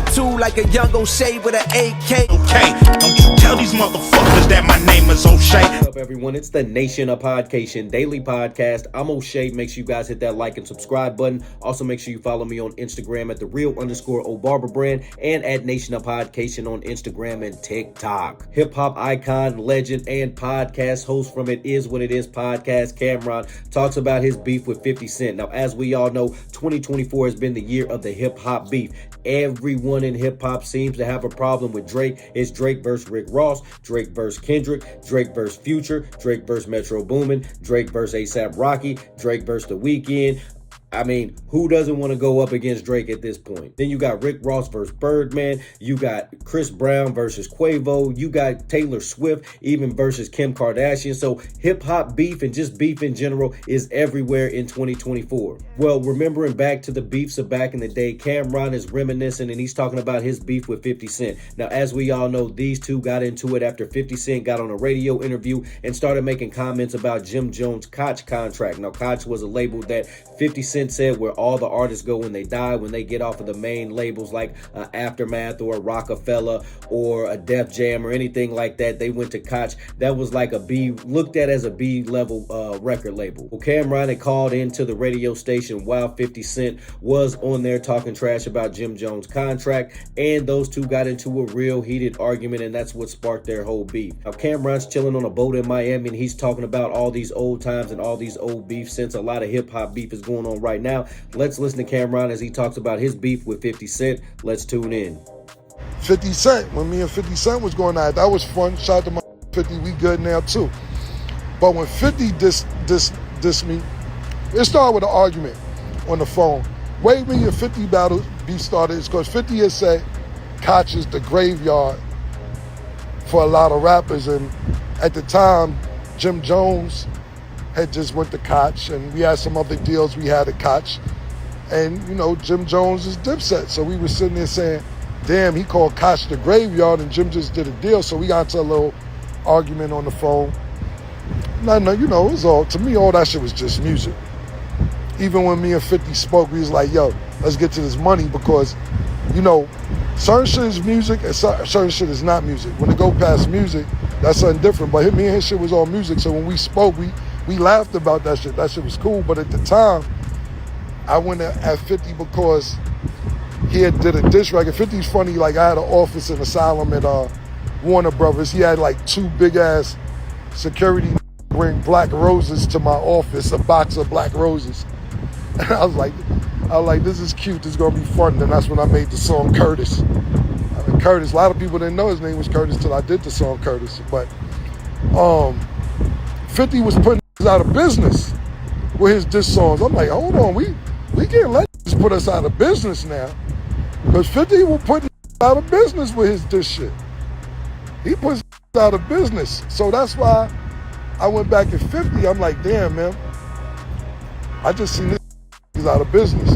attitude like a young O'Shea with an AK. Okay, don't you tell these motherfuckers that my name is O'Shea. What's up, everyone? It's the Nation of Podcation Daily Podcast. I'm O'Shea. Make sure you guys hit that like and subscribe button. Also, make sure you follow me on Instagram at @the_real_O'Barber and at Nation of Podcation on Instagram and TikTok. Hip-hop icon, legend, and podcast host from It Is What It Is podcast, Cameron, talks about his beef with 50 Cent. Now, as we all know, 2024 has been the year of the hip-hop beef. Everyone in hip-hop seems to have a problem with Drake. It's Drake versus Rick Ross, Drake versus Kendrick, Drake versus Future, Drake versus Metro Boomin, Drake versus A$AP Rocky, Drake versus The Weeknd. I mean, who doesn't want to go up against Drake at this point? Then you got Rick Ross versus Birdman. You got Chris Brown versus Quavo. You got Taylor Swift even versus Kim Kardashian. So hip-hop beef and just beef in general is everywhere in 2024. Well, remembering back to the beefs of back in the day, Cameron is reminiscing and he's talking about his beef with 50 Cent. Now, as we all know, these two got into it after 50 Cent got on a radio interview and started making comments about Jim Jones' Koch contract. Now, Koch was a label that 50 Cent said where all the artists go when they die, when they get off of the main labels like Aftermath or Rockefeller or a Def Jam or anything like that. They went to Koch. That was like a B, looked at as a B level record label. Well, Cameron had called into the radio station while 50 Cent was on there talking trash about Jim Jones' contract, and those two got into a real heated argument, and that's what sparked their whole beef. Now, Cameron's chilling on a boat in Miami, and he's talking about all these old times and all these old beefs since a lot of hip-hop beef is going on right now. Let's listen to Cameron as he talks about his beef with 50 Cent. Let's tune in. 50 Cent, when me and 50 Cent was going at it, that was fun. Shout out to my 50, we good now too. But when 50 diss me, it started with an argument on the phone. Way me and 50 battle beef started is because 50 had said Koch is the graveyard for a lot of rappers, and at the time, Jim Jones had just went to Koch, and we had some other deals we had at Koch. And, you know, Jim Jones is Dipset. So we were sitting there saying, damn, he called Koch the graveyard, and Jim just did a deal. So we got into a little argument on the phone. No, you know, it was all, to me, all that shit was just music. Even when me and 50 spoke, we was like, yo, let's get to this money because, you know, certain shit is music and certain shit is not music. When it go past music, that's something different. But me and his shit was all music. So when we spoke, we laughed about that shit. That shit was cool. But at the time, I went at 50 because he had did a diss record. 50's funny. Like, I had an office in Asylum at Warner Brothers. He had like two big-ass security bring black roses to my office, a box of black roses. And I was like, this is cute. This is going to be fun. And that's when I made the song Curtis. Curtis, a lot of people didn't know his name was Curtis till I did the song Curtis. But 50 was putting out of business with his diss songs. I'm like, hold on, we can't let this put us out of business now. Because 50 was putting out of business with his diss shit. He puts out of business. So that's why I went back at 50. I'm like, damn, man, I just seen this is out of business.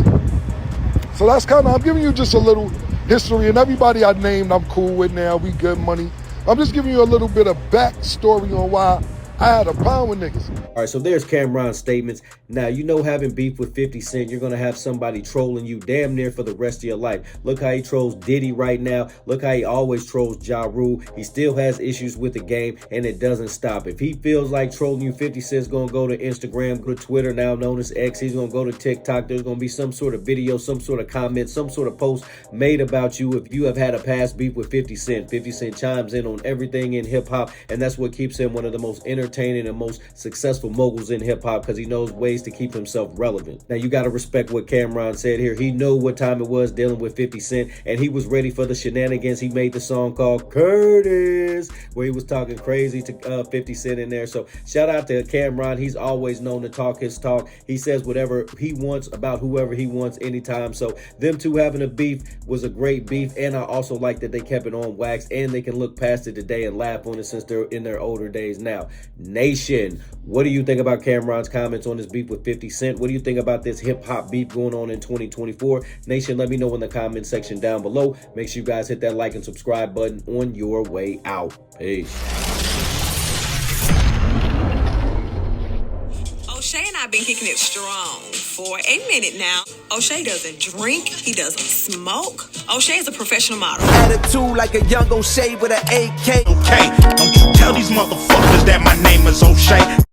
So that's kind of, I'm giving you just a little history, and everybody I named I'm cool with now. We good money. I'm just giving you a little bit of backstory on why I had a problem with niggas. All right, so there's Cameron's statements. Now, you know, having beef with 50 Cent, you're going to have somebody trolling you damn near for the rest of your life. Look how he trolls Diddy right now. Look how he always trolls Ja Rule. He still has issues with the game, and it doesn't stop. If he feels like trolling you, 50 Cent's going to go to Instagram, go to Twitter, now known as X. He's going to go to TikTok. There's going to be some sort of video, some sort of comment, some sort of post made about you if you have had a past beef with 50 Cent. 50 Cent chimes in on everything in hip-hop, and that's what keeps him one of the most entertaining and most successful moguls in hip-hop, because he knows ways to keep himself relevant. Now, you got to respect what Cameron said here. He knew what time it was dealing with 50 Cent, and he was ready for the shenanigans. He made the song called Curtis, where he was talking crazy to 50 Cent in there. So shout out to Cameron. He's always known to talk his talk. He says whatever he wants about whoever he wants anytime. So them two having a beef was a great beef, and I also like that they kept it on wax, and they can look past it today and laugh on it since they're in their older days now. Nation, what do you think about Cameron's comments on this beef with 50 Cent? What do you think about this hip-hop beef going on in 2024? Nation, let me know in the comment section down below. Make sure you guys hit that like and subscribe button on your way out. Peace. O'Shea and I been kicking it strong for a minute now. O'Shea doesn't drink. He doesn't smoke. O'Shea is a professional model. Attitude like a young O'Shea with an AK. Okay, don't you tell these motherfuckers that my name is O'Shea.